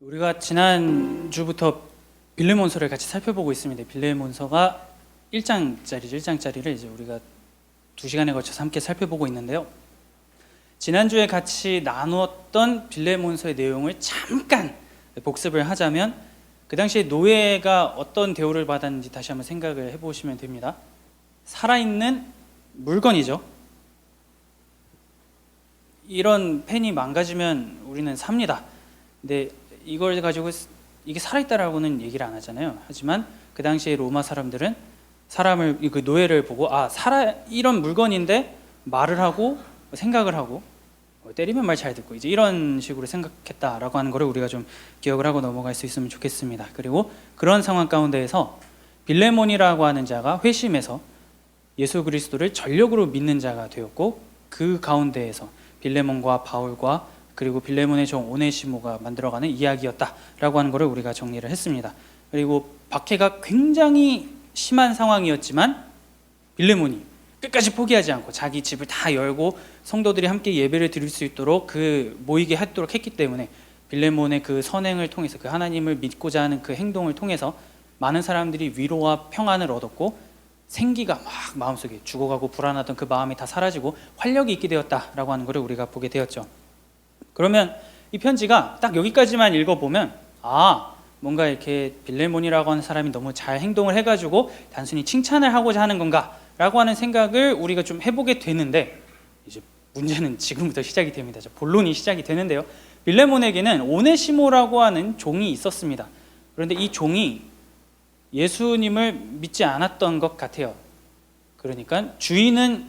우리가 지난주부터 빌레몬서를 같이 살펴보고 있습니다. 빌레몬서가 1장짜리죠. 1장짜리를 이제 우리가 2시간에 걸쳐서 함께 살펴보고 있는데요. 지난주에 같이 나누었던 빌레몬서의 내용을 잠깐 복습을 하자면, 그 당시에 노예가 어떤 대우를 받았는지 다시 한번 생각을 해보시면 됩니다. 살아있는 물건이죠. 이런 펜이 망가지면 우리는 삽니다. 근데 이걸 가지고 이게 살아있다라고는 얘기를 안 하잖아요. 하지만 그 당시에 로마 사람들은 그 노예를 보고 이런 물건인데 말을 하고 생각을 하고 때리면 말 잘 듣고 이제 이런 식으로 생각했다라고 하는 거를 우리가 좀 기억을 하고 넘어갈 수 있으면 좋겠습니다. 그리고 그런 상황 가운데에서 빌레몬이라고 하는 자가 회심해서 예수 그리스도를 전력으로 믿는 자가 되었고, 그 가운데에서 빌레몬과 바울과 그리고 빌레몬의 종 오네시모가 만들어가는 이야기였다라고 하는 것을 우리가 정리를 했습니다. 그리고 박해가 굉장히 심한 상황이었지만 빌레몬이 끝까지 포기하지 않고 자기 집을 다 열고 성도들이 함께 예배를 드릴 수 있도록 모이게 하도록 했기 때문에, 빌레몬의 그 선행을 통해서, 그 하나님을 믿고자 하는 그 행동을 통해서 많은 사람들이 위로와 평안을 얻었고, 생기가 막 마음속에 죽어가고 불안하던 그 마음이 다 사라지고 활력이 있게 되었다라고 하는 것을 우리가 보게 되었죠. 그러면 이 편지가 딱 여기까지만 읽어보면 뭔가 이렇게 빌레몬이라고 하는 사람이 너무 잘 행동을 해가지고 단순히 칭찬을 하고자 하는 건가 라고 하는 생각을 우리가 좀 해보게 되는데, 이제 문제는 지금부터 시작이 됩니다. 본론이 시작이 되는데요. 빌레몬에게는 오네시모라고 하는 종이 있었습니다. 그런데 이 종이 예수님을 믿지 않았던 것 같아요. 그러니까 주인은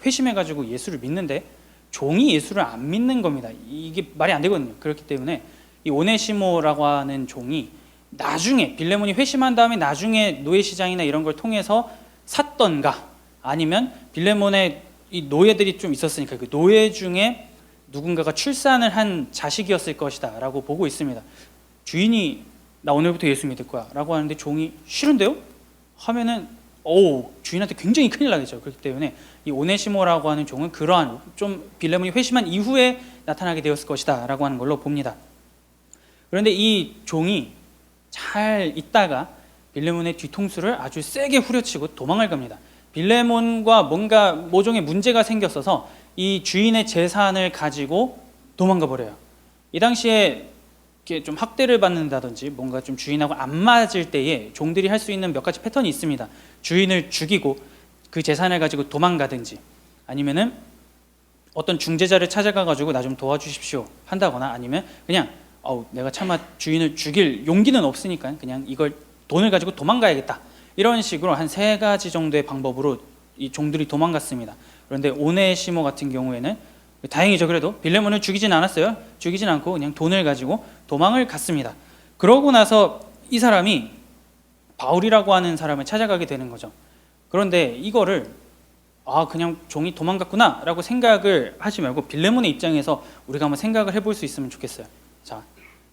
회심해가지고 예수를 믿는데 종이 예수를 안 믿는 겁니다. 이게 말이 안 되거든요. 그렇기 때문에 이 오네시모라고 하는 종이 나중에 빌레몬이 회심한 다음에 나중에 노예시장이나 이런 걸 통해서 샀던가, 아니면 빌레몬의 이 노예들이 좀 있었으니까 그 노예 중에 누군가가 출산을 한 자식이었을 것이다 라고 보고 있습니다. 주인이 나 오늘부터 예수 믿을 거야 라고 하는데 종이 싫은데요? 하면은 주인한테 굉장히 큰일 나겠죠. 그렇기 때문에 이 오네시모라고 하는 종은 그러한 좀 빌레몬이 회심한 이후에 나타나게 되었을 것이다 라고 하는 걸로 봅니다. 그런데 이 종이 잘 있다가 빌레몬의 뒤통수를 아주 세게 후려치고 도망을 갑니다. 빌레몬과 뭔가 모종의 문제가 생겼어서 이 주인의 재산을 가지고 도망가 버려요. 이 당시에 이렇게 좀 학대를 받는다든지 뭔가 좀 주인하고 안 맞을 때에 종들이 할 수 있는 몇 가지 패턴이 있습니다. 주인을 죽이고 그 재산을 가지고 도망가든지, 아니면은 어떤 중재자를 찾아가가지고 나 좀 도와주십시오 한다거나, 아니면 그냥 내가 차마 주인을 죽일 용기는 없으니까 그냥 이걸 돈을 가지고 도망가야겠다, 이런 식으로 한 3가지 정도의 방법으로 이 종들이 도망갔습니다. 그런데 오네시모 같은 경우에는 다행이죠. 그래도 빌레몬을 죽이진 않았어요. 죽이진 않고 그냥 돈을 가지고 도망을 갔습니다. 그러고 나서 이 사람이 바울이라고 하는 사람을 찾아가게 되는 거죠. 그런데 이거를 그냥 종이 도망갔구나 라고 생각을 하지 말고 빌레몬의 입장에서 우리가 한번 생각을 해볼 수 있으면 좋겠어요. 자,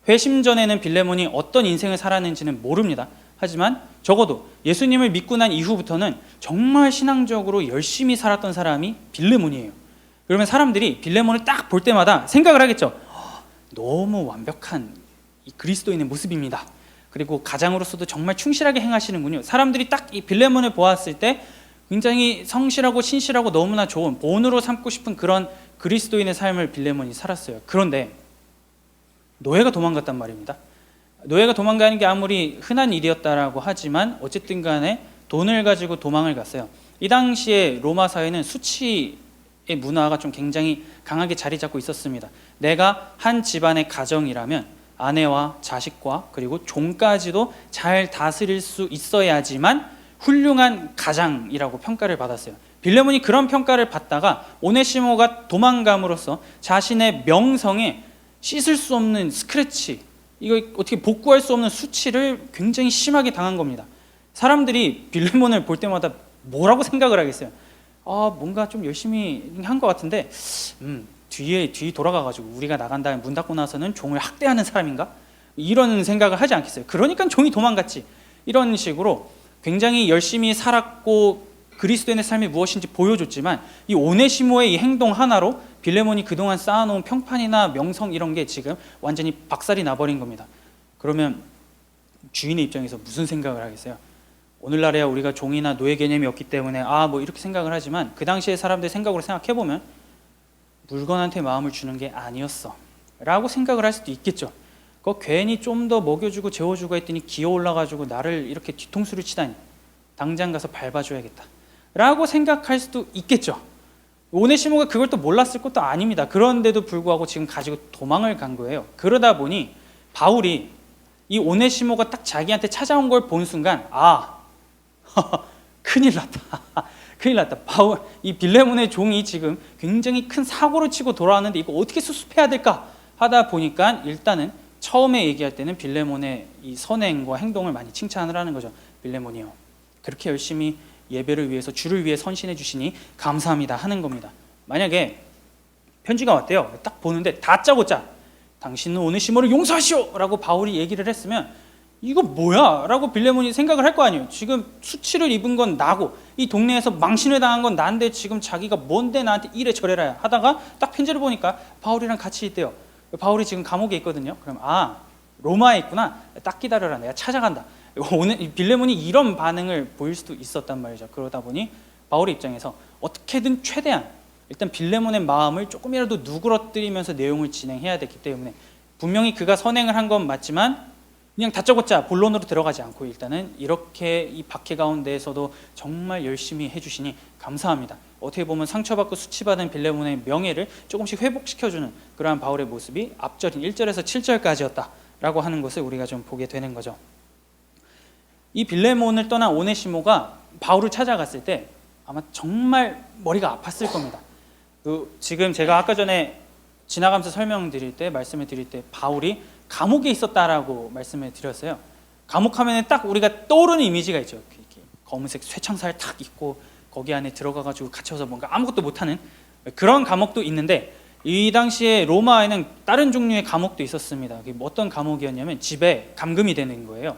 회심 전에는 빌레몬이 어떤 인생을 살았는지는 모릅니다. 하지만 적어도 예수님을 믿고 난 이후부터는 정말 신앙적으로 열심히 살았던 사람이 빌레몬이에요. 그러면 사람들이 빌레몬을 딱 볼 때마다 생각을 하겠죠. 너무 완벽한 이 그리스도인의 모습입니다. 그리고 가장으로서도 정말 충실하게 행하시는군요. 사람들이 딱 이 빌레몬을 보았을 때 굉장히 성실하고 신실하고 너무나 좋은 본으로 삼고 싶은 그런 그리스도인의 삶을 빌레몬이 살았어요. 그런데 노예가 도망갔단 말입니다. 노예가 도망가는 게 아무리 흔한 일이었다라고 하지만 어쨌든 간에 돈을 가지고 도망을 갔어요. 이 당시에 로마 사회는 수치의 문화가 좀 굉장히 강하게 자리 잡고 있었습니다. 내가 한 집안의 가정이라면 아내와 자식과 그리고 종까지도 잘 다스릴 수 있어야지만 훌륭한 가장이라고 평가를 받았어요. 빌레몬이 그런 평가를 받다가 오네시모가 도망감으로써 자신의 명성에 씻을 수 없는 스크래치, 이거 어떻게 복구할 수 없는 수치를 굉장히 심하게 당한 겁니다. 사람들이 빌레몬을 볼 때마다 뭐라고 생각을 하겠어요? 뭔가 좀 열심히 한 것 같은데 뒤 돌아가가지고 우리가 나간 다음에 문 닫고 나서는 종을 학대하는 사람인가? 이런 생각을 하지 않겠어요? 그러니까 종이 도망갔지. 이런 식으로 굉장히 열심히 살았고 그리스도인의 삶이 무엇인지 보여줬지만 이 오네시모의 이 행동 하나로 빌레몬이 그동안 쌓아놓은 평판이나 명성 이런 게 지금 완전히 박살이 나버린 겁니다. 그러면 주인의 입장에서 무슨 생각을 하겠어요? 오늘날에야 우리가 종이나 노예 개념이 없기 때문에 뭐 이렇게 생각을 하지만 그 당시의 사람들 생각으로 생각해보면 물건한테 마음을 주는 게 아니었어 라고 생각을 할 수도 있겠죠. 괜히 좀 더 먹여주고 재워주고 했더니 기어 올라가지고 나를 이렇게 뒤통수를 치다니, 당장 가서 밟아줘야겠다 라고 생각할 수도 있겠죠. 오네시모가 그걸 또 몰랐을 것도 아닙니다. 그런데도 불구하고 지금 가지고 도망을 간 거예요. 그러다 보니 바울이 이 오네시모가 딱 자기한테 찾아온 걸 본 순간 큰일 났다. 큰일 났다. 이 빌레몬의 종이 지금 굉장히 큰 사고를 치고 돌아왔는데 이거 어떻게 수습해야 될까 하다 보니까 일단은 처음에 얘기할 때는 빌레몬의 이 선행과 행동을 많이 칭찬을 하는 거죠. 빌레몬이요, 그렇게 열심히 예배를 위해서 주를 위해 선신해 주시니 감사합니다 하는 겁니다. 만약에 편지가 왔대요. 딱 보는데 다짜고짜 당신은 오네시모를 용서하시오 라고 바울이 얘기를 했으면 이거 뭐야? 라고 빌레몬이 생각을 할 거 아니에요. 지금 수치를 입은 건 나고 이 동네에서 망신을 당한 건 난데 지금 자기가 뭔데 나한테 이래 저래라 하다가 딱 편지를 보니까 바울이랑 같이 있대요. 바울이 지금 감옥에 있거든요. 그럼 로마에 있구나. 딱 기다려라. 내가 찾아간다. 오늘 빌레몬이 이런 반응을 보일 수도 있었단 말이죠. 그러다 보니 바울의 입장에서 어떻게든 최대한 일단 빌레몬의 마음을 조금이라도 누그러뜨리면서 내용을 진행해야 됐기 때문에 분명히 그가 선행을 한 건 맞지만 그냥 다짜고짜 본론으로 들어가지 않고 일단은 이렇게 이 박해 가운데에서도 정말 열심히 해주시니 감사합니다. 어떻게 보면 상처받고 수치받은 빌레몬의 명예를 조금씩 회복시켜주는 그러한 바울의 모습이 앞절인 1절에서 7절까지였다라고 하는 것을 우리가 좀 보게 되는 거죠. 이 빌레몬을 떠난 오네시모가 바울을 찾아갔을 때 아마 정말 머리가 아팠을 겁니다. 지금 제가 아까 전에 지나가면서 설명드릴 때, 말씀을 드릴 때 바울이 감옥에 있었다라고 말씀을 드렸어요. 감옥 하면은 딱 우리가 떠오르는 이미지가 있죠. 이렇게 검은색 쇠창살 탁 입고 거기 안에 들어가가지고 갇혀서 뭔가 아무것도 못하는 그런 감옥도 있는데 이 당시에 로마에는 다른 종류의 감옥도 있었습니다. 어떤 감옥이었냐면 집에 감금이 되는 거예요.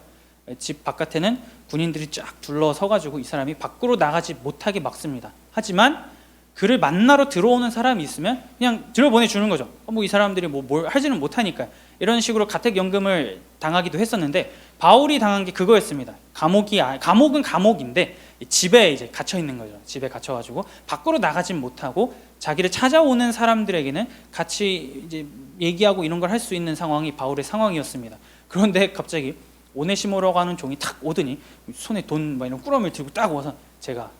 집 바깥에는 군인들이 쫙 둘러서가지고 이 사람이 밖으로 나가지 못하게 막습니다. 하지만 그를 만나러 들어오는 사람이 있으면 그냥 들어보내주는 거죠. 이 사람들이 뭘 하지는 못하니까. 이런 식으로 가택연금을 당하기도 했었는데 바울이 당한 게 그거였습니다. 감옥은 감옥인데 집에 이제 갇혀 있는 거죠. 집에 갇혀가지고 밖으로 나가진 못하고 자기를 찾아오는 사람들에게는 같이 이제 얘기하고 이런 걸 할 수 있는 상황이 바울의 상황이었습니다. 그런데 갑자기 오네시모라고 하는 종이 탁 오더니 손에 돈 이런 꾸러미를 들고 딱 와서 제가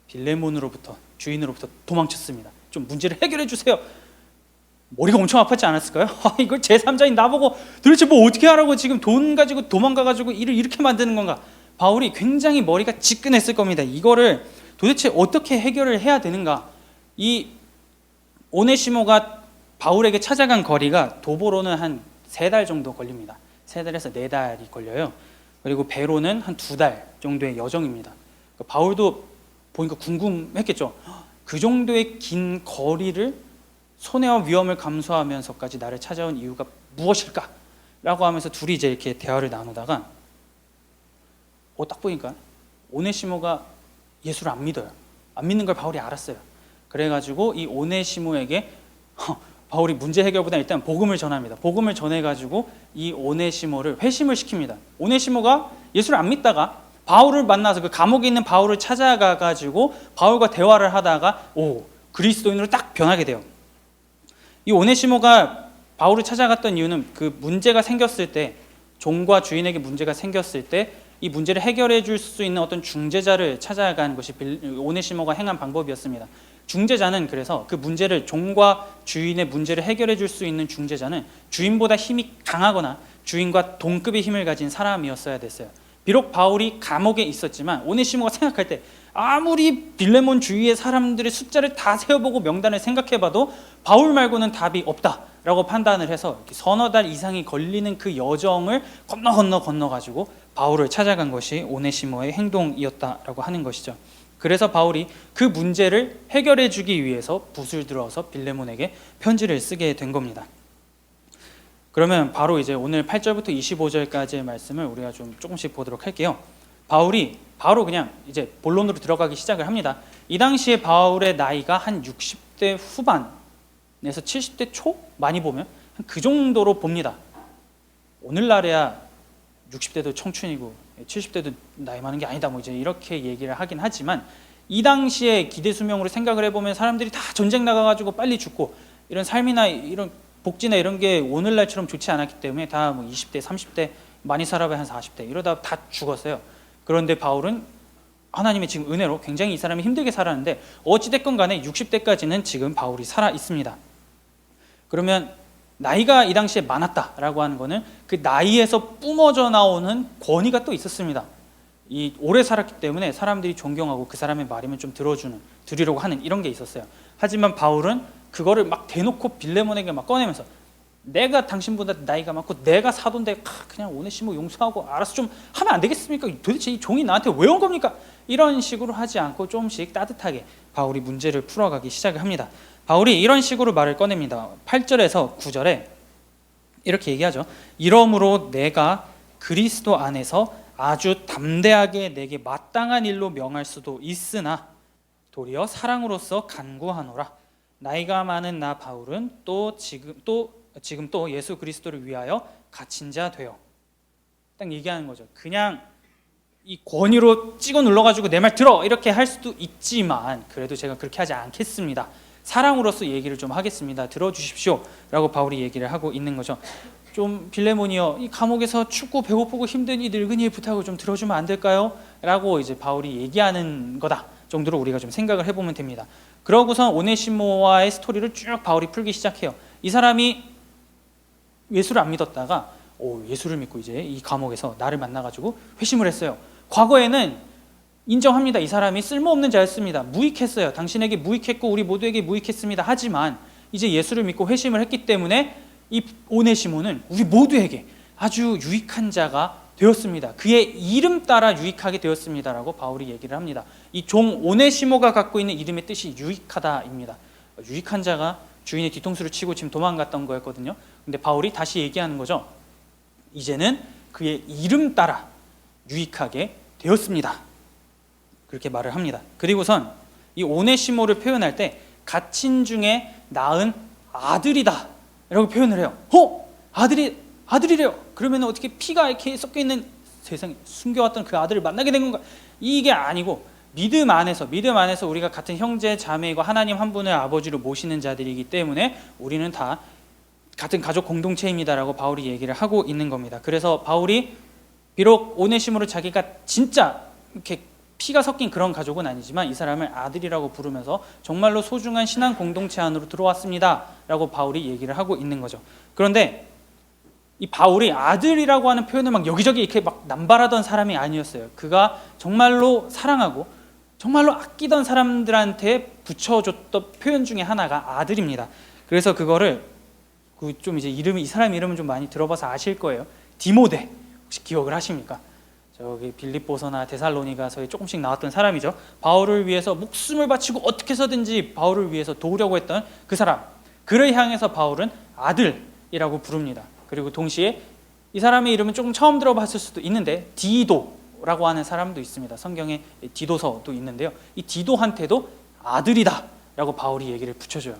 빌레몬으로부터 주인으로부터 도망쳤습니다. 좀 문제를 해결해 주세요. 머리가 엄청 아팠지 않았을까요? 이걸 제3자인 나보고 도대체 어떻게 하라고 지금 돈 가지고 도망가가지고 일을 이렇게 만드는 건가? 바울이 굉장히 머리가 지끈했을 겁니다. 이거를 도대체 어떻게 해결을 해야 되는가? 이 오네시모가 바울에게 찾아간 거리가 도보로는 한 3달 정도 걸립니다. 3달에서 4달이 걸려요. 그리고 배로는 한 2달 정도의 여정입니다. 바울도 보니까 궁금했겠죠. 그 정도의 긴 거리를 손해와 위험을 감수하면서까지 나를 찾아온 이유가 무엇일까? 라고 하면서 둘이 이제 이렇게 대화를 나누다가 딱 보니까 오네시모가 예수를 안 믿어요. 안 믿는 걸 바울이 알았어요. 그래가지고 이 오네시모에게 바울이 문제 해결보다 일단 복음을 전합니다. 복음을 전해가지고 이 오네시모를 회심을 시킵니다. 오네시모가 예수를 안 믿다가 바울을 만나서 그 감옥에 있는 바울을 찾아가가지고 바울과 대화를 하다가 그리스도인으로 딱 변하게 돼요. 이 오네시모가 바울을 찾아갔던 이유는 그 문제가 생겼을 때, 종과 주인에게 문제가 생겼을 때 이 문제를 해결해 줄 수 있는 어떤 중재자를 찾아간 것이 오네시모가 행한 방법이었습니다. 중재자는 그래서 그 문제를, 종과 주인의 문제를 해결해 줄 수 있는 중재자는 주인보다 힘이 강하거나 주인과 동급의 힘을 가진 사람이었어야 됐어요. 비록 바울이 감옥에 있었지만 오네시모가 생각할 때 아무리 빌레몬 주위의 사람들의 숫자를 다 세어보고 명단을 생각해봐도 바울 말고는 답이 없다라고 판단을 해서 서너 달 이상이 걸리는 그 여정을 건너가지고 바울을 찾아간 것이 오네시모의 행동이었다라고 하는 것이죠. 그래서 바울이 그 문제를 해결해 주기 위해서 붓을 들어서 빌레몬에게 편지를 쓰게 된 겁니다. 그러면 바로 이제 오늘 8절부터 25절까지의 말씀을 우리가 좀 조금씩 보도록 할게요. 바울이 바로 그냥 이제 본론으로 들어가기 시작을 합니다. 이 당시에 바울의 나이가 한 60대 후반에서 70대 초? 많이 보면 그 정도로 봅니다. 오늘날에야 60대도 청춘이고 70대도 나이 많은 게 아니다 뭐 이제 이렇게 얘기를 하긴 하지만 이 당시에 기대 수명으로 생각을 해보면 사람들이 다 전쟁 나가가지고 빨리 죽고 이런 삶이나 이런 복지나 이런 게 오늘날처럼 좋지 않았기 때문에 다 뭐 20대, 30대 많이 살아봐야 한 40대 이러다 다 죽었어요. 그런데 바울은 하나님의 지금 은혜로 굉장히 이 사람이 힘들게 살았는데 어찌됐건 간에 60대까지는 지금 바울이 살아 있습니다. 그러면 나이가 이 당시에 많았다라고 하는 거는 그 나이에서 뿜어져 나오는 권위가 또 있었습니다. 이 오래 살았기 때문에 사람들이 존경하고 그 사람의 말이면 좀 들으려고 하는 이런 게 있었어요. 하지만 바울은 그거를 막 대놓고 빌레몬에게 막 꺼내면서 내가 당신보다 나이가 많고 내가 사도인데 그냥 오네시모 용서하고 알아서 좀 하면 안 되겠습니까? 도대체 이 종이 나한테 왜 온 겁니까? 이런 식으로 하지 않고 조금씩 따뜻하게 바울이 문제를 풀어가기 시작을 합니다. 바울이 이런 식으로 말을 꺼냅니다. 8절에서 9절에 이렇게 얘기하죠. 이러므로 내가 그리스도 안에서 아주 담대하게 내게 마땅한 일로 명할 수도 있으나 도리어 사랑으로서 간구하노라. 나이가 많은 나 바울은 지금 또 예수 그리스도를 위하여 갇힌 자 되어. 딱 얘기하는 거죠. 그냥 이 권위로 찍어 눌러가지고 내 말 들어 이렇게 할 수도 있지만 그래도 제가 그렇게 하지 않겠습니다. 사랑으로서 얘기를 좀 하겠습니다. 들어주십시오 라고 바울이 얘기를 하고 있는 거죠. 좀 빌레몬이여 이 감옥에서 춥고 배고프고 힘든 이 늙은이의 부탁을 좀 들어주면 안 될까요? 라고 이제 바울이 얘기하는 거다 정도로 우리가 좀 생각을 해보면 됩니다. 그러고선 오네시모와의 스토리를 쭉 바울이 풀기 시작해요. 이 사람이 예수를 안 믿었다가 예수를 믿고 이제 이 감옥에서 나를 만나가지고 회심을 했어요. 과거에는 인정합니다. 이 사람이 쓸모없는 자였습니다. 무익했어요. 당신에게 무익했고 우리 모두에게 무익했습니다. 하지만 이제 예수를 믿고 회심을 했기 때문에 이 오네시모는 우리 모두에게 아주 유익한 자가 되었습니다. 그의 이름 따라 유익하게 되었습니다라고 바울이 얘기를 합니다. 이 종 오네시모가 갖고 있는 이름의 뜻이 유익하다입니다. 유익한 자가 주인의 뒤통수를 치고 지금 도망갔던 거였거든요. 근데 바울이 다시 얘기하는 거죠. 이제는 그의 이름 따라 유익하게 되었습니다. 그렇게 말을 합니다. 그리고선 이 오네시모를 표현할 때 갇힌 중에 낳은 아들이다 라고 표현을 해요. 아들이래요. 그러면 어떻게 피가 이렇게 섞여 있는 세상에 숨겨왔던 그 아들을 만나게 된 건가? 이게 아니고 믿음 안에서 우리가 같은 형제 자매이고 하나님 한 분을 아버지로 모시는 자들이기 때문에 우리는 다 같은 가족 공동체입니다라고 바울이 얘기를 하고 있는 겁니다. 그래서 바울이 비록 오네시모를 자기가 진짜 이렇게 피가 섞인 그런 가족은 아니지만 이 사람을 아들이라고 부르면서 정말로 소중한 신앙 공동체 안으로 들어왔습니다 라고 바울이 얘기를 하고 있는 거죠. 그런데 이 바울이 아들이라고 하는 표현을 막 여기저기 이렇게 막 남발하던 사람이 아니었어요. 그가 정말로 사랑하고 정말로 아끼던 사람들한테 붙여줬던 표현 중에 하나가 아들입니다. 그래서 그거를 좀 이제 이 사람 이름은 좀 많이 들어봐서 아실 거예요. 디모데 혹시 기억을 하십니까? 저기 빌립보서나 데살로니가서에 조금씩 나왔던 사람이죠. 바울을 위해서 목숨을 바치고 어떻게 해서든지 바울을 위해서 도우려고 했던 그 사람. 그를 향해서 바울은 아들이라고 부릅니다. 그리고 동시에 이 사람의 이름은 조금 처음 들어봤을 수도 있는데 디도라고 하는 사람도 있습니다. 성경에 디도서도 있는데요. 이 디도한테도 아들이다 라고 바울이 얘기를 붙여줘요.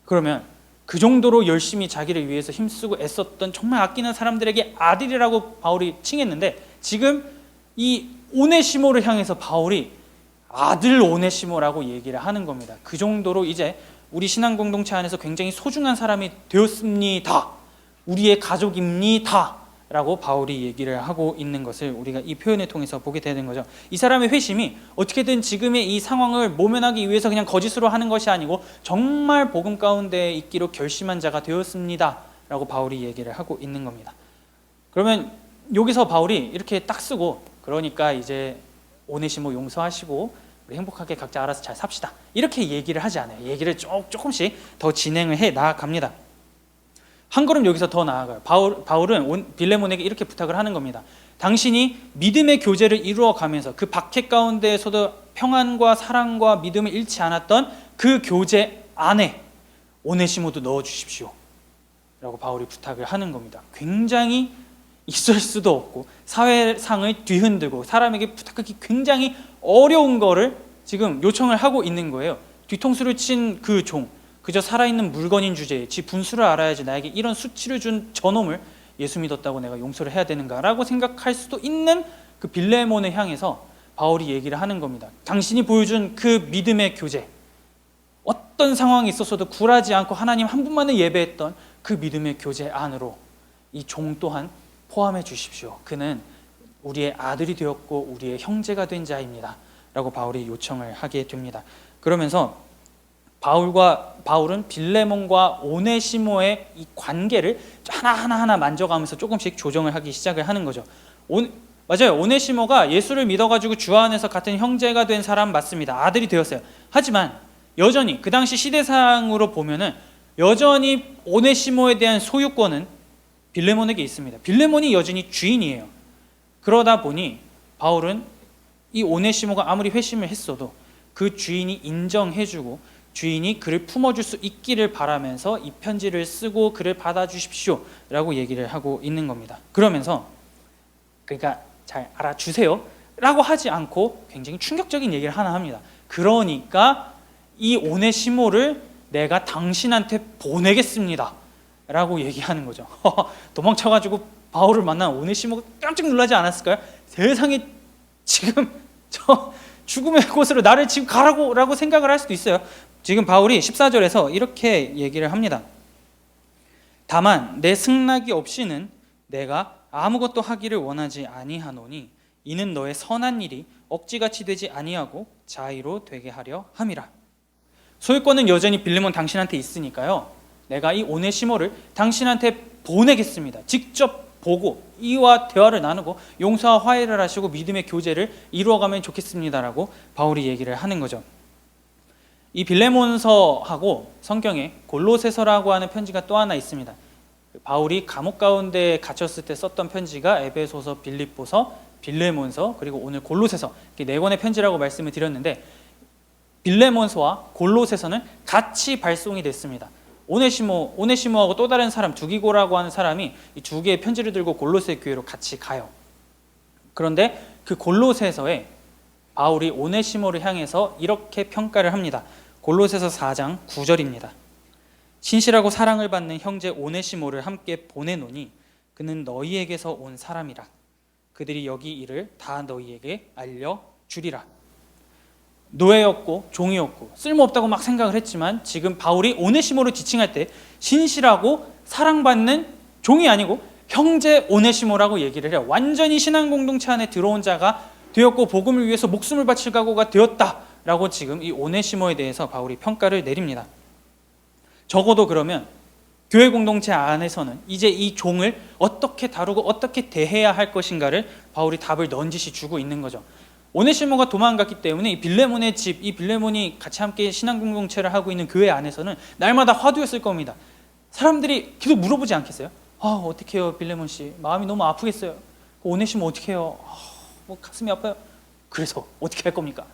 그러면 그 정도로 열심히 자기를 위해서 힘쓰고 애썼던 정말 아끼는 사람들에게 아들이라고 바울이 칭했는데 지금 이 오네시모를 향해서 바울이 아들 오네시모라고 얘기를 하는 겁니다. 그 정도로 이제 우리 신앙 공동체 안에서 굉장히 소중한 사람이 되었습니다. 우리의 가족입니다 라고 바울이 얘기를 하고 있는 것을 우리가 이 표현을 통해서 보게 되는 거죠. 이 사람의 회심이 어떻게든 지금의 이 상황을 모면하기 위해서 그냥 거짓으로 하는 것이 아니고 정말 복음 가운데 있기로 결심한 자가 되었습니다 라고 바울이 얘기를 하고 있는 겁니다. 그러면 여기서 바울이 이렇게 딱 쓰고 그러니까 이제 오네시모 용서하시고 우리 행복하게 각자 알아서 잘 삽시다 이렇게 얘기를 하지 않아요. 얘기를 조금씩 더 진행을 해 나아갑니다. 한 걸음 여기서 더 나아가요. 바울은 빌레몬에게 이렇게 부탁을 하는 겁니다. 당신이 믿음의 교제를 이루어가면서 그 박해 가운데에서도 평안과 사랑과 믿음을 잃지 않았던 그 교제 안에 오네시모도 넣어주십시오 라고 바울이 부탁을 하는 겁니다. 굉장히 있을 수도 없고 사회상을 뒤흔들고 사람에게 부탁하기 굉장히 어려운 거를 지금 요청을 하고 있는 거예요. 뒤통수를 친 그 종, 그저 살아있는 물건인 주제에 지 분수를 알아야지 나에게 이런 수치를 준 저놈을 예수 믿었다고 내가 용서를 해야 되는가라고 생각할 수도 있는 그 빌레몬을 향해서 바울이 얘기를 하는 겁니다. 당신이 보여준 그 믿음의 교제, 어떤 상황이 있었어도 굴하지 않고 하나님 한 분만을 예배했던 그 믿음의 교제 안으로 이 종 또한 포함해 주십시오. 그는 우리의 아들이 되었고 우리의 형제가 된 자입니다 라고 바울이 요청을 하게 됩니다. 그러면서 바울은 빌레몬과 오네시모의 이 관계를 하나하나 만져가면서 조금씩 조정을 하기 시작을 하는 거죠. 맞아요. 오네시모가 예수를 믿어가지고 주 안에서 같은 형제가 된 사람 맞습니다. 아들이 되었어요. 하지만 여전히 그 당시 시대상으로 보면은 여전히 오네시모에 대한 소유권은 빌레몬에게 있습니다. 빌레몬이 여전히 주인이에요. 그러다 보니 바울은 이 오네시모가 아무리 회심을 했어도 그 주인이 인정해주고 주인이 그를 품어줄 수 있기를 바라면서 이 편지를 쓰고 그를 받아주십시오 라고 얘기를 하고 있는 겁니다. 그러면서 그러니까 잘 알아주세요 라고 하지 않고 굉장히 충격적인 얘기를 하나 합니다. 그러니까 이 오네시모를 내가 당신한테 보내겠습니다 라고 얘기하는 거죠. 도망쳐가지고 바울을 만난 오네시모가 깜짝 놀라지 않았을까요? 세상에 지금 저 죽음의 곳으로 나를 지금 가라고 라고 생각을 할 수도 있어요. 지금 바울이 14절에서 이렇게 얘기를 합니다. 다만 내 승낙이 없이는 내가 아무것도 하기를 원하지 아니하노니 이는 너의 선한 일이 억지같이 되지 아니하고 자의로 되게 하려 함이라. 소유권은 여전히 빌레몬 당신한테 있으니까요. 내가 이 오네시모를 당신한테 보내겠습니다. 직접 보고 이와 대화를 나누고 용서와 화해를 하시고 믿음의 교제를 이루어가면 좋겠습니다라고 바울이 얘기를 하는 거죠. 이 빌레몬서하고 성경에 골로새서라고 하는 편지가 또 하나 있습니다. 바울이 감옥 가운데 갇혔을 때 썼던 편지가 에베소서, 빌립보서, 빌레몬서, 그리고 오늘 골로새서, 이렇게 4권의 편지라고 말씀을 드렸는데 빌레몬서와 골로새서는 같이 발송이 됐습니다. 오네시모하고 또 다른 사람 두기고라고 하는 사람이 이 2개의 편지를 들고 골로새 교회로 같이 가요. 그런데 그 골로새서에 바울이 오네시모를 향해서 이렇게 평가를 합니다. 골로새서 4장 9절입니다. 신실하고 사랑을 받는 형제 오네시모를 함께 보내노니 그는 너희에게서 온 사람이라. 그들이 여기 일을 다 너희에게 알려주리라. 노예였고 종이었고 쓸모없다고 막 생각을 했지만 지금 바울이 오네시모를 지칭할 때 신실하고 사랑받는 종이 아니고 형제 오네시모라고 얘기를 해요. 완전히 신앙 공동체 안에 들어온 자가 되었고 복음을 위해서 목숨을 바칠 각오가 되었다라고 지금 이 오네시모에 대해서 바울이 평가를 내립니다. 적어도 그러면 교회 공동체 안에서는 이제 이 종을 어떻게 다루고 어떻게 대해야 할 것인가를 바울이 답을 넌지시 주고 있는 거죠. 오네시모가 도망갔기 때문에 이 빌레몬의 집, 이 빌레몬이 같이 함께 신앙 공동체를 하고 있는 교회 안에서는 날마다 화두였을 겁니다. 사람들이 계속 물어보지 않겠어요? 어떻게 해요 빌레몬 씨? 마음이 너무 아프겠어요. 오네시모 어떻게 해요? 가슴이 아파요. 그래서 어떻게 할 겁니까?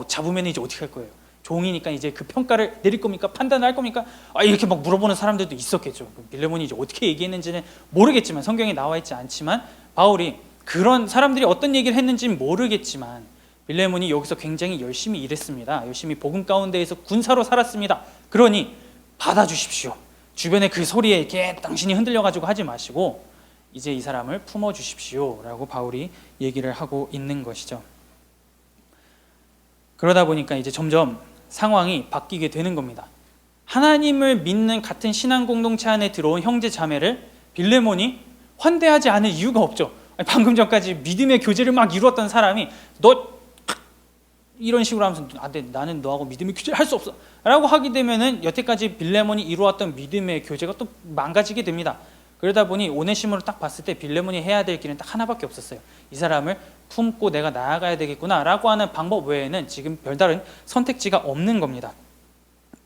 잡으면 이제 어떻게 할 거예요? 종이니까 이제 그 평가를 내릴 겁니까? 판단을 할 겁니까? 이렇게 막 물어보는 사람들도 있었겠죠. 빌레몬이 이제 어떻게 얘기했는지는 모르겠지만 성경에 나와 있지 않지만 바울이 그런 사람들이 어떤 얘기를 했는지는 모르겠지만 빌레몬이 여기서 굉장히 열심히 일했습니다. 열심히 복음 가운데에서 군사로 살았습니다. 그러니 받아주십시오. 주변의 그 소리에 이렇게 당신이 흔들려가지고 하지 마시고 이제 이 사람을 품어주십시오 라고 바울이 얘기를 하고 있는 것이죠. 그러다 보니까 이제 점점 상황이 바뀌게 되는 겁니다. 하나님을 믿는 같은 신앙 공동체 안에 들어온 형제 자매를 빌레몬이 환대하지 않을 이유가 없죠. 방금 전까지 믿음의 교제를 막 이루었던 사람이 너 이런 식으로 하면서 안 돼, 나는 너하고 믿음의 교제를 할 수 없어 라고 하게 되면은 여태까지 빌레몬이 이루었던 믿음의 교제가 또 망가지게 됩니다. 그러다 보니 오네시모를 딱 봤을 때 빌레몬이 해야 될 길은 딱 하나밖에 없었어요. 이 사람을 품고 내가 나아가야 되겠구나 라고 하는 방법 외에는 지금 별다른 선택지가 없는 겁니다.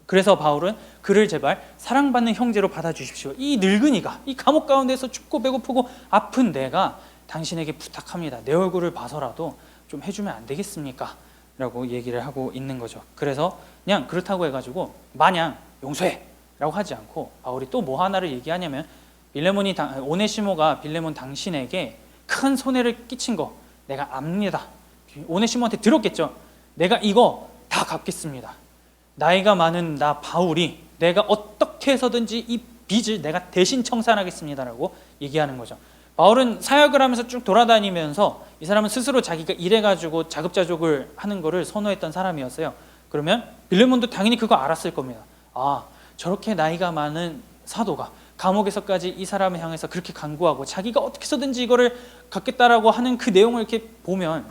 그래서 바울은 그를 제발 사랑받는 형제로 받아주십시오. 이 늙은이가 이 감옥 가운데서 춥고 배고프고 아픈 내가 당신에게 부탁합니다. 내 얼굴을 봐서라도 좀 해주면 안 되겠습니까? 라고 얘기를 하고 있는 거죠. 그래서 그냥 그렇다고 해가지고 마냥 용서해 라고 하지 않고 바울이 또 뭐 하나를 얘기하냐면 오네시모가 빌레몬 당신에게 큰 손해를 끼친 거 내가 압니다. 오네시모한테 들었겠죠. 내가 이거 다 갚겠습니다. 나이가 많은 나 바울이 내가 어떻게 해서든지 이 빚을 내가 대신 청산하겠습니다라고 얘기하는 거죠. 바울은 사역을 하면서 쭉 돌아다니면서 이 사람은 스스로 자기가 일해가지고 자급자족을 하는 거를 선호했던 사람이었어요. 그러면 빌레몬도 당연히 그거 알았을 겁니다. 아, 저렇게 나이가 많은 사도가 감옥에서까지 이 사람을 향해서 그렇게 간구하고 자기가 어떻게 해서든지 이거를 갖겠다라고 하는 그 내용을 이렇게 보면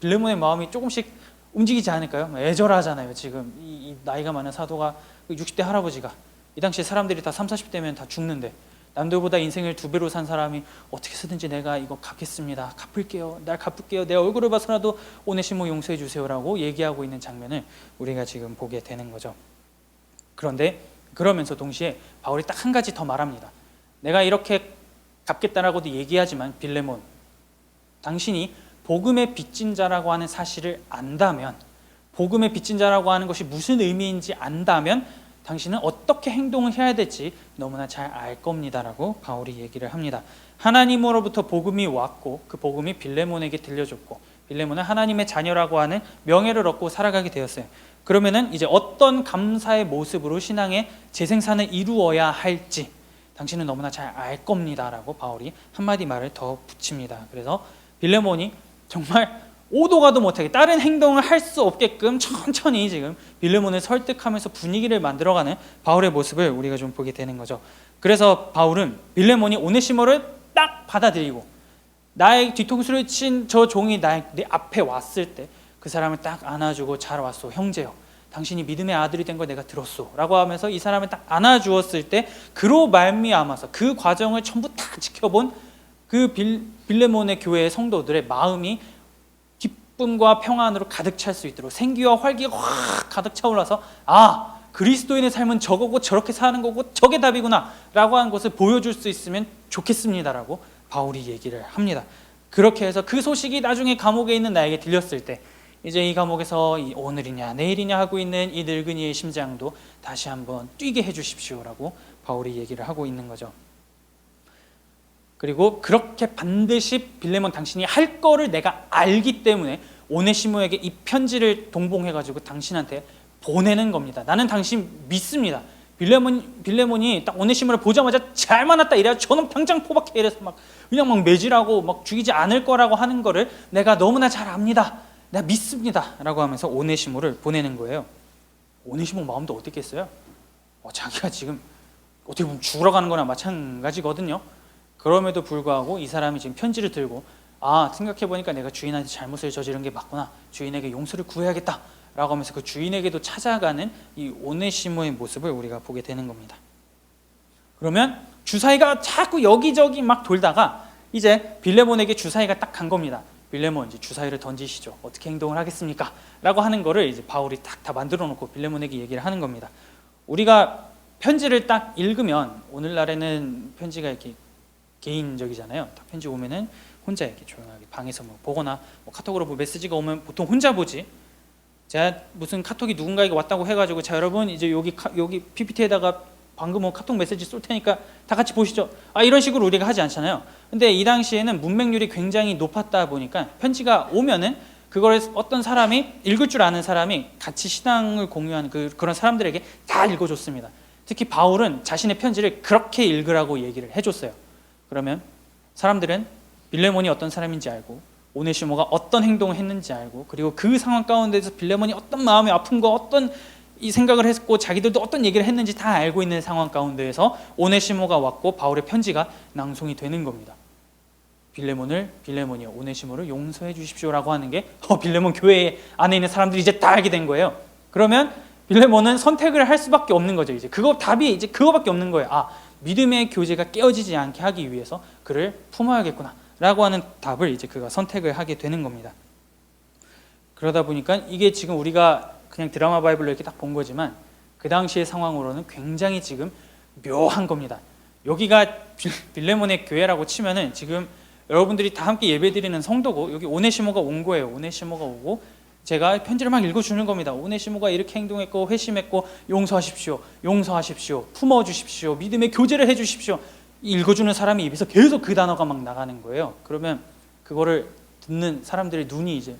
빌레몬의 마음이 조금씩 움직이지 않을까요? 애절하잖아요. 지금 이 나이가 많은 사도가 60대 할아버지가 이 당시에 사람들이 다 30, 40대면 다 죽는데 남들보다 인생을 2배로 산 사람이 어떻게 해서든지 내가 이거 갚겠습니다. 갚을게요. 날 갚을게요. 내 얼굴을 봐서라도 오네시모 용서해 주세요라고 얘기하고 있는 장면을 우리가 지금 보게 되는 거죠. 그런데 그러면서 동시에 바울이 딱 한 가지 더 말합니다. 내가 이렇게 갚겠다라고도 얘기하지만 빌레몬, 당신이 복음의 빚진 자라고 하는 사실을 안다면, 복음의 빚진 자라고 하는 것이 무슨 의미인지 안다면 당신은 어떻게 행동을 해야 될지 너무나 잘 알 겁니다라고 바울이 얘기를 합니다. 하나님으로부터 복음이 왔고 그 복음이 빌레몬에게 들려줬고 빌레몬은 하나님의 자녀라고 하는 명예를 얻고 살아가게 되었어요. 그러면은 이제 어떤 감사의 모습으로 신앙의 재생산을 이루어야 할지 당신은 너무나 잘 알 겁니다라고 바울이 한마디 말을 더 붙입니다. 그래서 빌레몬이 정말 오도 가도 못하게 다른 행동을 할 수 없게끔 천천히 지금 빌레몬을 설득하면서 분위기를 만들어가는 바울의 모습을 우리가 좀 보게 되는 거죠. 그래서 바울은 빌레몬이 오네시모를 딱 받아들이고 나의 뒤통수를 친 저 종이 내 앞에 왔을 때 그 사람을 딱 안아주고 잘 왔소 형제요, 당신이 믿음의 아들이 된 걸 내가 들었소 라고 하면서 이 사람을 딱 안아주었을 때 그로 말미암아서 그 과정을 전부 다 지켜본 그 빌레몬의 교회의 성도들의 마음이 기쁨과 평안으로 가득 찰 수 있도록 생기와 활기가 확 가득 차올라서 아, 그리스도인의 삶은 저거고 저렇게 사는 거고 저게 답이구나 라고 하는 것을 보여줄 수 있으면 좋겠습니다라고 바울이 얘기를 합니다. 그렇게 해서 그 소식이 나중에 감옥에 있는 나에게 들렸을 때 이제 이 감옥에서 오늘이냐 내일이냐 하고 있는 이 늙은이의 심장도 다시 한번 뛰게 해주십시오라고 바울이 얘기를 하고 있는 거죠. 그리고 그렇게 반드시 빌레몬 당신이 할 거를 내가 알기 때문에 오네시모에게 이 편지를 동봉해가지고 당신한테 보내는 겁니다. 나는 당신 믿습니다. 빌레몬이 딱 오네시모를 보자마자 잘 만났다 이래야 저놈 당장 포박해 이래서 막 그냥 막 매질하고 막 죽이지 않을 거라고 하는 거를 내가 너무나 잘 압니다. 내가 믿습니다 라고 하면서 오네시모를 보내는 거예요. 오네시모 마음도 어땠겠어요? 자기가 지금 어떻게 보면 죽으러 가는 거나 마찬가지거든요. 그럼에도 불구하고 이 사람이 지금 편지를 들고 아, 생각해보니까 내가 주인한테 잘못을 저지른 게 맞구나, 주인에게 용서를 구해야겠다 라고 하면서 그 주인에게도 찾아가는 이 오네시모의 모습을 우리가 보게 되는 겁니다. 그러면 주사위가 자꾸 여기저기 막 돌다가 이제 빌레몬에게 주사위가 딱 간 겁니다. 빌레몬 이제 주사위를 던지시죠. 어떻게 행동을 하겠습니까? 라고 하는 거를 이제 바울이 딱 다 만들어 놓고 빌레몬에게 얘기를 하는 겁니다. 우리가 편지를 딱 읽으면 오늘날에는 편지가 이렇게 개인적이잖아요. 딱 편지 오면은 혼자 이렇게 조용하게 방에서 뭐 보거나 뭐 카톡으로 뭐 메시지가 오면 보통 혼자 보지. 제가 무슨 카톡이 누군가에게 왔다고 해가지고 자 여러분 이제 여기 PPT에다가 방금 뭐 카톡 메시지 쏠 테니까 다 같이 보시죠. 이런 식으로 우리가 하지 않잖아요. 근데 이 당시에는 문맹률이 굉장히 높았다 보니까 편지가 오면은 그걸 어떤 사람이 읽을 줄 아는 사람이 같이 신앙을 공유하는 그런 사람들에게 다 읽어줬습니다. 특히 바울은 자신의 편지를 그렇게 읽으라고 얘기를 해줬어요. 그러면 사람들은 빌레몬이 어떤 사람인지 알고 오네시모가 어떤 행동을 했는지 알고 그리고 그 상황 가운데서 빌레몬이 어떤 마음의 아픔과 어떤 이 생각을 했고 자기들도 어떤 얘기를 했는지 다 알고 있는 상황 가운데에서 오네시모가 왔고 바울의 편지가 낭송이 되는 겁니다. 빌레몬이요 오네시모를 용서해 주십시오라고 하는 게 빌레몬 교회 안에 있는 사람들이 이제 다 알게 된 거예요. 그러면 빌레몬은 선택을 할 수밖에 없는 거죠. 이제 답이 이제 그거밖에 없는 거예요. 믿음의 교제가 깨어지지 않게 하기 위해서 그를 품어야겠구나 라고 하는 답을 이제 그가 선택을 하게 되는 겁니다. 그러다 보니까 이게 지금 우리가 그냥 드라마 바이블로 이렇게 딱 본 거지만 그 당시의 상황으로는 굉장히 지금 묘한 겁니다. 여기가 빌레몬의 교회라고 치면은 지금 여러분들이 다 함께 예배드리는 성도고 여기 오네시모가 온 거예요. 오네시모가 오고 제가 편지를 막 읽어주는 겁니다. 오네시모가 이렇게 행동했고 회심했고 용서하십시오, 품어주십시오, 믿음의 교제를 해주십시오. 읽어주는 사람이 입에서 계속 그 단어가 막 나가는 거예요. 그러면 그거를 듣는 사람들의 눈이 이제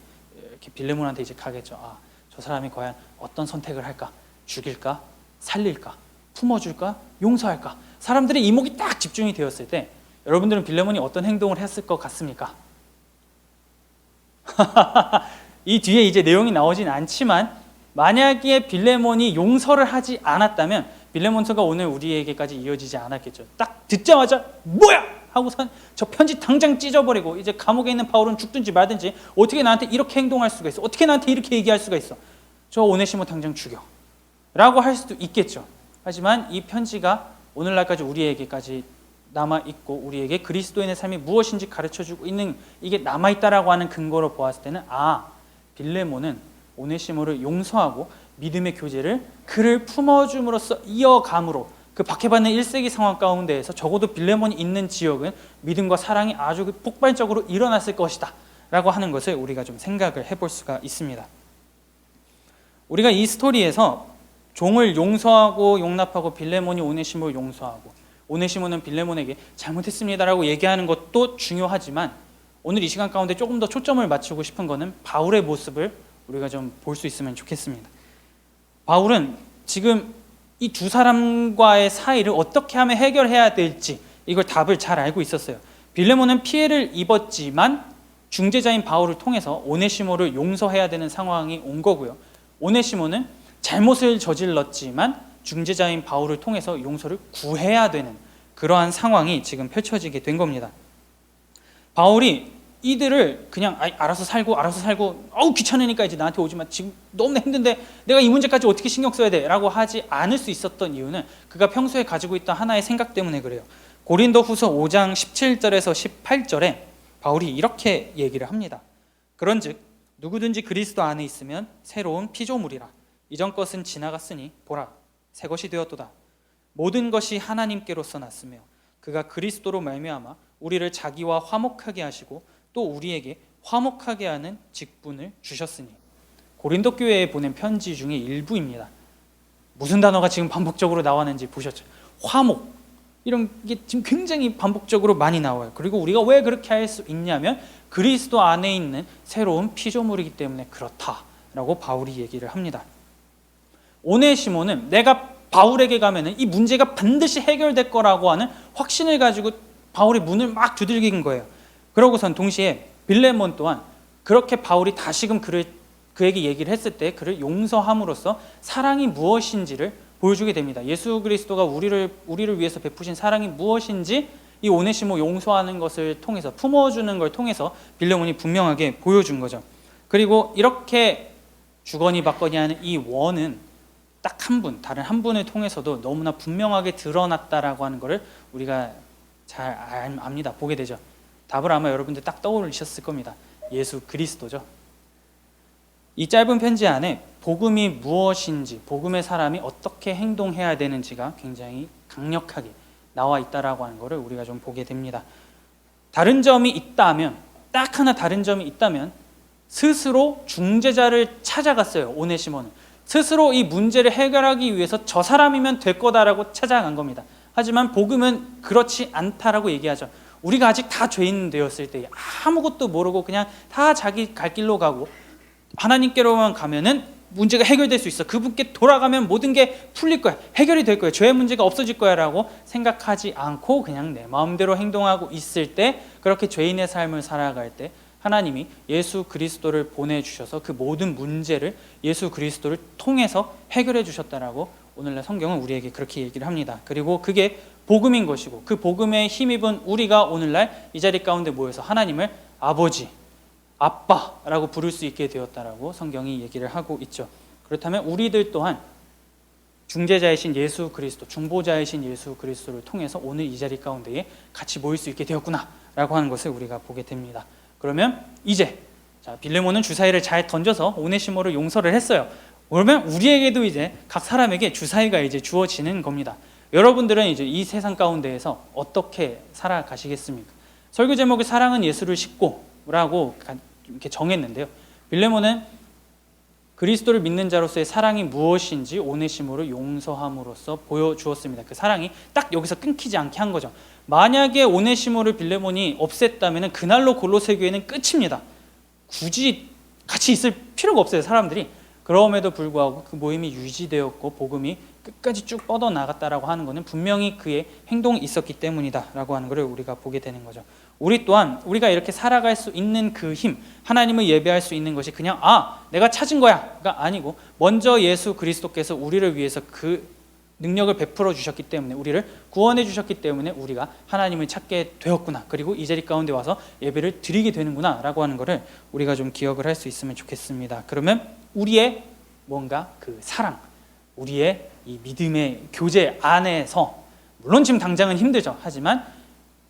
이렇게 빌레몬한테 이제 가겠죠. 저 사람이 과연 어떤 선택을 할까? 죽일까? 살릴까? 품어줄까? 용서할까? 사람들의 이목이 딱 집중이 되었을 때 여러분들은 빌레몬이 어떤 행동을 했을 것 같습니까? 이 뒤에 이제 내용이 나오진 않지만 만약에 빌레몬이 용서를 하지 않았다면 빌레몬서가 오늘 우리에게까지 이어지지 않았겠죠. 딱 듣자마자 뭐야! 하고선 저 편지 당장 찢어버리고 이제 감옥에 있는 바울은 죽든지 말든지 어떻게 나한테 이렇게 행동할 수가 있어? 어떻게 나한테 이렇게 얘기할 수가 있어? 저 오네시모 당장 죽여 라고 할 수도 있겠죠. 하지만 이 편지가 오늘날까지 우리에게까지 남아있고 우리에게 그리스도인의 삶이 무엇인지 가르쳐주고 있는 이게 남아있다라고 하는 근거로 보았을 때는 빌레몬은 오네시모를 용서하고 믿음의 교제를 그를 품어줌으로써 이어감으로 그 박해받는 1세기 상황 가운데에서 적어도 빌레몬이 있는 지역은 믿음과 사랑이 아주 폭발적으로 일어났을 것이다 라고 하는 것을 우리가 좀 생각을 해볼 수가 있습니다. 우리가 이 스토리에서 종을 용서하고 용납하고 빌레몬이 오네시모를 용서하고 오네시모는 빌레몬에게 잘못했습니다라고 얘기하는 것도 중요하지만 오늘 이 시간 가운데 조금 더 초점을 맞추고 싶은 것은 바울의 모습을 우리가 좀 볼 수 있으면 좋겠습니다. 바울은 지금 이 두 사람과의 사이를 어떻게 하면 해결해야 될지 이걸 답을 잘 알고 있었어요. 빌레몬은 피해를 입었지만 중재자인 바울을 통해서 오네시모를 용서해야 되는 상황이 온 거고요. 오네시모는 잘못을 저질렀지만 중재자인 바울을 통해서 용서를 구해야 되는 그러한 상황이 지금 펼쳐지게 된 겁니다. 바울이 이들을 그냥 알아서 살고 귀찮으니까 이제 나한테 오지 마. 지금 너무 힘든데 내가 이 문제까지 어떻게 신경 써야 돼? 라고 하지 않을 수 있었던 이유는 그가 평소에 가지고 있던 하나의 생각 때문에 그래요. 고린도후서 5장 17절에서 18절에 바울이 이렇게 얘기를 합니다. 그런즉 누구든지 그리스도 안에 있으면 새로운 피조물이라. 이전 것은 지나갔으니 보라 새 것이 되었도다. 모든 것이 하나님께로서 났으며 그가 그리스도로 말미암아 우리를 자기와 화목하게 하시고 또 우리에게 화목하게 하는 직분을 주셨으니. 고린도 교회에 보낸 편지 중에 일부입니다. 무슨 단어가 지금 반복적으로 나왔는지 보셨죠? 화목, 이런 게 지금 굉장히 반복적으로 많이 나와요. 그리고 우리가 왜 그렇게 할 수 있냐면 그리스도 안에 있는 새로운 피조물이기 때문에 그렇다라고 바울이 얘기를 합니다. 오네시모는 내가 바울에게 가면은 이 문제가 반드시 해결될 거라고 하는 확신을 가지고 바울의 문을 막 두들긴 거예요. 그러고선 동시에 빌레몬 또한 그렇게 바울이 다시금 그에게 얘기를 했을 때 그를 용서함으로써 사랑이 무엇인지를 보여주게 됩니다. 예수 그리스도가 우리를 위해서 베푸신 사랑이 무엇인지 이 오네시모 용서하는 것을 통해서 품어주는 걸 통해서 빌레몬이 분명하게 보여준 거죠. 그리고 이렇게 주거니 받거니 하는 이 원은 딱 한 분, 다른 한 분을 통해서도 너무나 분명하게 드러났다라고 하는 것을 우리가 잘 압니다. 보게 되죠. 답을 아마 여러분들 딱 떠올리셨을 겁니다. 예수 그리스도죠. 이 짧은 편지 안에 복음이 무엇인지, 복음의 사람이 어떻게 행동해야 되는지가 굉장히 강력하게 나와 있다라고 하는 것을 우리가 좀 보게 됩니다. 다른 점이 있다면, 딱 하나 다른 점이 있다면 스스로 중재자를 찾아갔어요. 오네시모는 스스로 이 문제를 해결하기 위해서 저 사람이면 될 거다라고 찾아간 겁니다. 하지만 복음은 그렇지 않다라고 얘기하죠. 우리가 아직 다 죄인 되었을 때 아무것도 모르고 그냥 다 자기 갈 길로 가고 하나님께로만 가면은 문제가 해결될 수 있어. 그분께 돌아가면 모든 게 풀릴 거야. 해결이 될 거야. 죄의 문제가 없어질 거야 라고 생각하지 않고 그냥 내 마음대로 행동하고 있을 때, 그렇게 죄인의 삶을 살아갈 때 하나님이 예수 그리스도를 보내주셔서 그 모든 문제를 예수 그리스도를 통해서 해결해 주셨다라고 오늘날 성경은 우리에게 그렇게 얘기를 합니다. 그리고 그게 복음인 것이고 그 복음에 힘입은 우리가 오늘날 이 자리 가운데 모여서 하나님을 아버지, 아빠라고 부를 수 있게 되었다라고 성경이 얘기를 하고 있죠. 그렇다면 우리들 또한 중재자이신 예수 그리스도, 중보자이신 예수 그리스도를 통해서 오늘 이 자리 가운데에 같이 모일 수 있게 되었구나라고 하는 것을 우리가 보게 됩니다. 그러면 이제 빌레몬은 주사위를 잘 던져서 오네시모를 용서를 했어요. 그러면 우리에게도 이제 각 사람에게 주사위가 이제 주어지는 겁니다. 여러분들은 이제 이 세상 가운데에서 어떻게 살아가시겠습니까? 설교 제목이 사랑은 예수를 싣고라고 이렇게 정했는데요. 빌레몬은 그리스도를 믿는 자로서의 사랑이 무엇인지 오네시모를 용서함으로써 보여주었습니다. 그 사랑이 딱 여기서 끊기지 않게 한 거죠. 만약에 오네시모를 빌레몬이 없앴다면 그날로 골로새 교회는 끝입니다. 굳이 같이 있을 필요가 없어요, 사람들이. 그럼에도 불구하고 그 모임이 유지되었고 복음이 끝까지 쭉 뻗어 나갔다라고 하는 것은 분명히 그의 행동이 있었기 때문이다라고 하는 것을 우리가 보게 되는 거죠. 우리 또한 우리가 이렇게 살아갈 수 있는 그 힘, 하나님을 예배할 수 있는 것이 그냥 내가 찾은 거야가 아니고 먼저 예수 그리스도께서 우리를 위해서 그 능력을 베풀어 주셨기 때문에, 우리를 구원해 주셨기 때문에 우리가 하나님을 찾게 되었구나, 그리고 이 자리 가운데 와서 예배를 드리게 되는구나 라고 하는 것을 우리가 좀 기억을 할 수 있으면 좋겠습니다. 그러면 우리의 뭔가 그 사랑, 우리의 이 믿음의 교제 안에서, 물론 지금 당장은 힘들죠. 하지만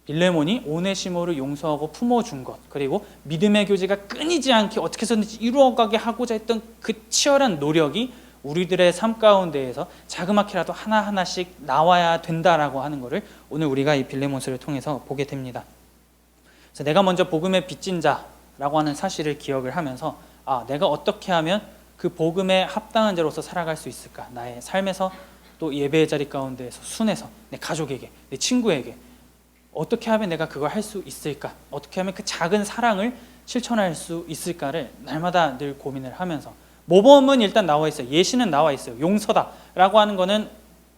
빌레몬이 오네시모를 용서하고 품어준 것, 그리고 믿음의 교제가 끊이지 않게 어떻게 해서든지 이루어가게 하고자 했던 그 치열한 노력이 우리들의 삶 가운데에서 자그맣게라도 하나하나씩 나와야 된다라고 하는 것을 오늘 우리가 이 빌레몬서를 통해서 보게 됩니다. 그래서 내가 먼저 복음의 빚진 자라고 하는 사실을 기억을 하면서 내가 어떻게 하면 그 복음에 합당한 자로서 살아갈 수 있을까? 나의 삶에서, 또 예배의 자리 가운데에서, 순에서, 내 가족에게, 내 친구에게 어떻게 하면 내가 그걸 할 수 있을까? 어떻게 하면 그 작은 사랑을 실천할 수 있을까를 날마다 늘 고민을 하면서, 모범은 일단 나와 있어요. 예시는 나와 있어요. 용서다라고 하는 거는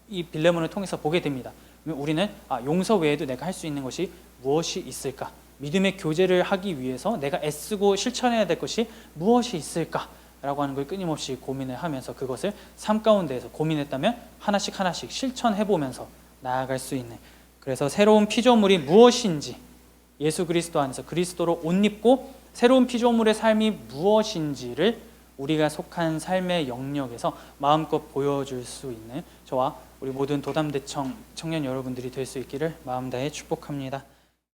이 빌레몬을 통해서 보게 됩니다. 우리는 용서 외에도 내가 할 수 있는 것이 무엇이 있을까? 믿음의 교제를 하기 위해서 내가 애쓰고 실천해야 될 것이 무엇이 있을까? 라고 하는 걸 끊임없이 고민을 하면서, 그것을 삶 가운데에서 고민했다면 하나씩 하나씩 실천해보면서 나아갈 수 있는, 그래서 새로운 피조물이 무엇인지, 예수 그리스도 안에서 그리스도로 옷 입고 새로운 피조물의 삶이 무엇인지를 우리가 속한 삶의 영역에서 마음껏 보여줄 수 있는 저와 우리 모든 도담대청 청년 여러분들이 될 수 있기를 마음 다해 축복합니다.